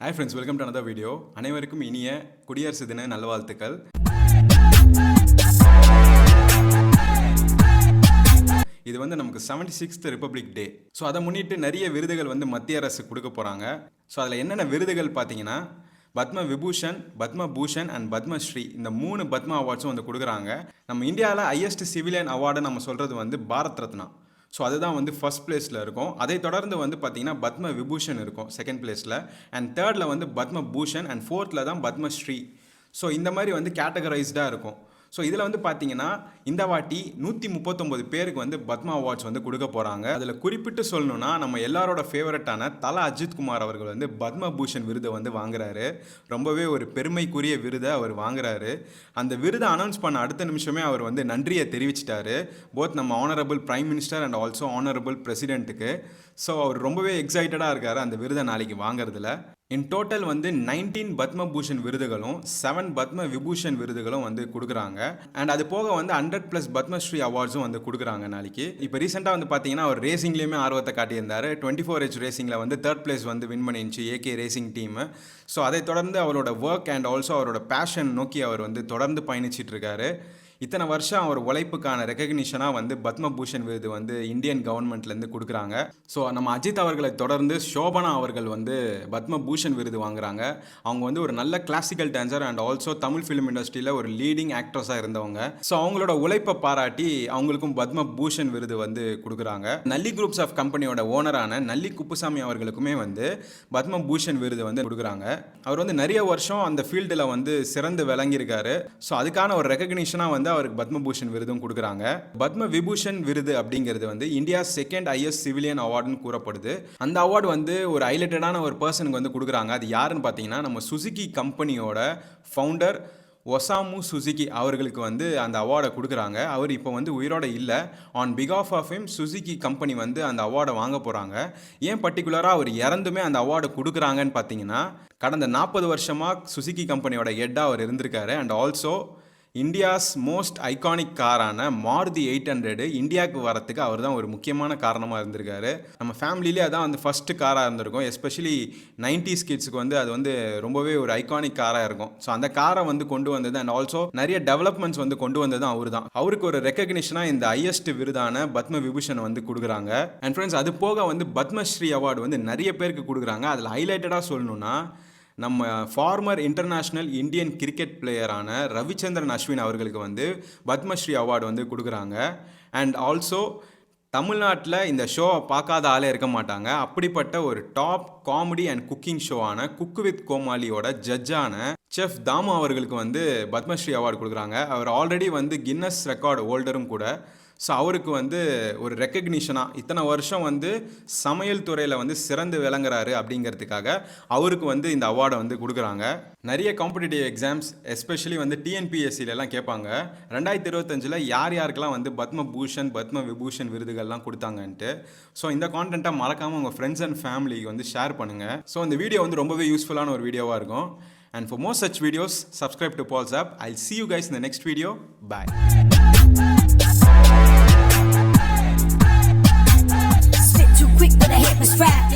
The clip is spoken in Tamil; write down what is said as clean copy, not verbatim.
Hi friends, welcome to another video. அனைவருக்கும் இனிய குடியரசு தின நல்வாழ்த்துக்கள். இது நமக்கு 76th ரிப்பப்ளிக் டே. ஸோ அதை முன்னிட்டு நிறைய விருதுகள் மத்திய அரசு கொடுக்க போகிறாங்க. ஸோ அதில் என்னென்ன விருதுகள் பார்த்தீங்கன்னா, பத்ம விபூஷன், பத்ம பூஷன் அண்ட் பத்மஸ்ரீ, இந்த 3 பத்மா அவார்ட்ஸும் கொடுக்குறாங்க. நம்ம இந்தியாவில் ஹையஸ்ட் சிவிலியன் அவார்டு நம்ம சொல்கிறது பாரத் ரத்னா. ஸோ அதுதான் ஃபர்ஸ்ட் பிளேஸில் இருக்கும். அதை தொடர்ந்து பார்த்தீங்கன்னா பத்ம விபூஷன் இருக்கும் செகண்ட் பிளேஸில், அண்ட் தேர்டில் பத்ம பூஷன், அண்ட் ஃபோர்த்தில் தான் பத்மஸ்ரீ. ஸோ இந்த மாதிரி கேட்டகரைஸ்டாக இருக்கும். ஸோ இதில் பார்த்தீங்கன்னா இந்த வாட்டி 139 பேருக்கு பத்மா அவார்ட்ஸ் கொடுக்க போகிறாங்க. அதில் குறிப்பிட்டு சொல்லணும்னா நம்ம எல்லாரோட ஃபேவரட்டான தல அஜித் குமார் அவர்கள் பத்ம பூஷன் விருதை வாங்குறாரு. ரொம்பவே ஒரு பெருமைக்குரிய விருதை அவர் வாங்குறாரு. அந்த விருதை அனௌன்ஸ் பண்ண அடுத்த நிமிஷமே அவர் நன்றியை தெரிவிச்சிட்டாரு, போத் நம்ம honourable prime minister and also honourable பிரசிடென்ட்டுக்கு. ஸோ அவர் ரொம்பவே எக்ஸைட்டடாக இருக்கார் அந்த விருதை நாளைக்கு வாங்குறதுல. இன் டோட்டல் 19 பத்ம பூஷன் விருதுகளும் 7 பத்ம விபூஷன் விருதுகளும் கொடுக்குறாங்க. அண்ட் அது போக 100+ பத்மஸ்ரீ அவார்ட்ஸும் கொடுக்குறாங்க நாளைக்கு. இப்போ ரீசெண்டாக பார்த்தீங்கன்னா அவர் ரேசிங்லேயுமே ஆர்வத்தை காட்டியிருந்தார். 24H ரேசிங்கில் தேர்ட் பிளேஸ் வின் பண்ணிருந்துச்சு ஏகே ரேசிங் டீம். ஸோ அதை தொடர்ந்து அவரோட ஒர்க் அண்ட் ஆல்சோ அவரோட பேஷன் நோக்கி அவர் தொடர்ந்து பயணிச்சிட்டு இருக்காரு. இத்தனை வருஷம் அவர் உழைப்புக்கான ரெகக்னிஷனாக பத்ம பூஷன் விருது இந்தியன் கவர்மெண்ட்லேருந்து கொடுக்குறாங்க. ஸோ நம்ம அஜித் அவர்களை தொடர்ந்து சோபனா அவர்கள் பத்ம பூஷன் விருது வாங்குறாங்க. அவங்க ஒரு நல்ல classical dancer and also Tamil film இண்டஸ்ட்ரியில் ஒரு லீடிங் ஆக்ட்ரஸாக இருந்தவங்க. ஸோ அவங்களோட உழைப்பை பாராட்டி அவங்களுக்கும் பத்ம பூஷன் விருது கொடுக்குறாங்க. நல்லி குரூப்ஸ் ஆஃப் கம்பெனியோட ஓனரான நல்லி குப்புசாமி அவர்களுக்குமே பத்ம பூஷன் விருது கொடுக்குறாங்க. அவர் நிறைய வருஷம் அந்த ஃபீல்டில் சிறந்து விளங்கியிருக்காரு. ஸோ அதுக்கான ஒரு ரெகக்னிஷனாக அவருக்கு பத்மபூஷன் விருதும் கொடுக்குறாங்க. பத்ம விபூஷன் விருது அப்படிங்கிறது இந்தியா செகண்ட் ஹையஸ்ட் சிவிலியன் அவார்டுன்னு கூறப்படுது. அந்த அவார்டு ஒரு ஹைலைட்டடான ஒரு பர்சனுக்கு கொடுக்குறாங்க. அது யாருன்னு பார்த்தீங்கன்னா நம்ம சுசுகி கம்பெனியோட ஃபவுண்டர் ஒசாமு சுசுகி அவர்களுக்கு அந்த அவார்டை கொடுக்குறாங்க. அவர் இப்போ உயிரோட இல்லை. ஆன் பிகாஃப் ஆஃப் ஹிம் சுசுகி கம்பெனி அந்த அவார்டை வாங்க போகிறாங்க. ஏன் பர்டிகுலராக அவர் இறந்துமே அந்த அவார்டை கொடுக்குறாங்கன்னு பார்த்தீங்கன்னா, கடந்த 40 வருஷமாக சுசுகி கம்பெனியோட ஹெட்டாக அவர் இருந்திருக்காரு. And also India's most iconic காரான மாருதி 800 இந்தியாவுக்கு வரத்துக்கு அவர் தான் ஒரு முக்கியமான காரணமாக இருந்திருக்காரு. நம்ம ஃபேமிலியிலே அதான் ஃபஸ்ட்டு காராக இருந்திருக்கும். எஸ்பெஷலி 90s கிட்ஸுக்கு அது ரொம்பவே ஒரு ஐகானிக் காராக இருக்கும். ஸோ அந்த காரை கொண்டு வந்தது அண்ட் ஆல்சோ நிறைய டெவலப்மெண்ட்ஸ் கொண்டு வந்தது அவர் தான். அவருக்கு ஒரு ரெகக்னிஷனாக இந்த ஹையஸ்ட் விருதான பத்ம விபூஷன் கொடுக்குறாங்க. அண்ட் ஃப்ரெண்ட்ஸ், அது போக பத்மஸ்ரீ அவார்டு நிறைய பேருக்கு கொடுக்குறாங்க. அதில் ஹைலைட்டடாக சொல்லணும்னா நம்ம ஃபார்மர் இன்டர்நேஷ்னல் இந்தியன் கிரிக்கெட் பிளேயரான ரவிச்சந்திரன் அஸ்வின் அவர்களுக்கு பத்மஸ்ரீ அவார்டு கொடுக்குறாங்க. அண்ட் ஆல்சோ தமிழ்நாட்டில் இந்த ஷோவை பார்க்காத ஆளே இருக்க மாட்டாங்க. அப்படிப்பட்ட ஒரு டாப் காமெடி அண்ட் குக்கிங் ஷோவான குக் வித் கோமாளியோட ஜட்ஜான செஃப் தாமு அவர்களுக்கு பத்மஸ்ரீ அவார்டு கொடுக்குறாங்க. அவர் ஆல்ரெடி கின்னஸ் ரெக்கார்டு ஹோல்டரும் கூட. ஸோ அவருக்கு ஒரு ரெக்கக்னிஷனாக இத்தனை வருஷம் சமையல் துறையில் சிறந்து விளங்குறாரு அப்படிங்கிறதுக்காக அவருக்கு இந்த அவார்டை கொடுக்குறாங்க. நிறைய காம்படிட்டிவ் எக்ஸாம்ஸ் எஸ்பெஷலி டிஎன்பிஎஸ்சிலெலாம் கேட்பாங்க 2025 யார் யாருக்கெல்லாம் பத்ம பூஷன் பத்ம விபூஷன் விருதுகள்லாம் கொடுத்தாங்கன்ட்டு. ஸோ இந்த கான்டென்ட்டை மறக்காமல் உங்கள் ஃப்ரெண்ட்ஸ் அண்ட் ஃபேமிலிக்கு ஷேர் பண்ணுங்கள். ஸோ இந்த வீடியோ ரொம்பவே யூஸ்ஃபுல்லான ஒரு வீடியோவாக இருக்கும். And for more such videos, subscribe to Paul's App. I'll see you guys in the next video. Bye. Spit too quick, but I hit my strap.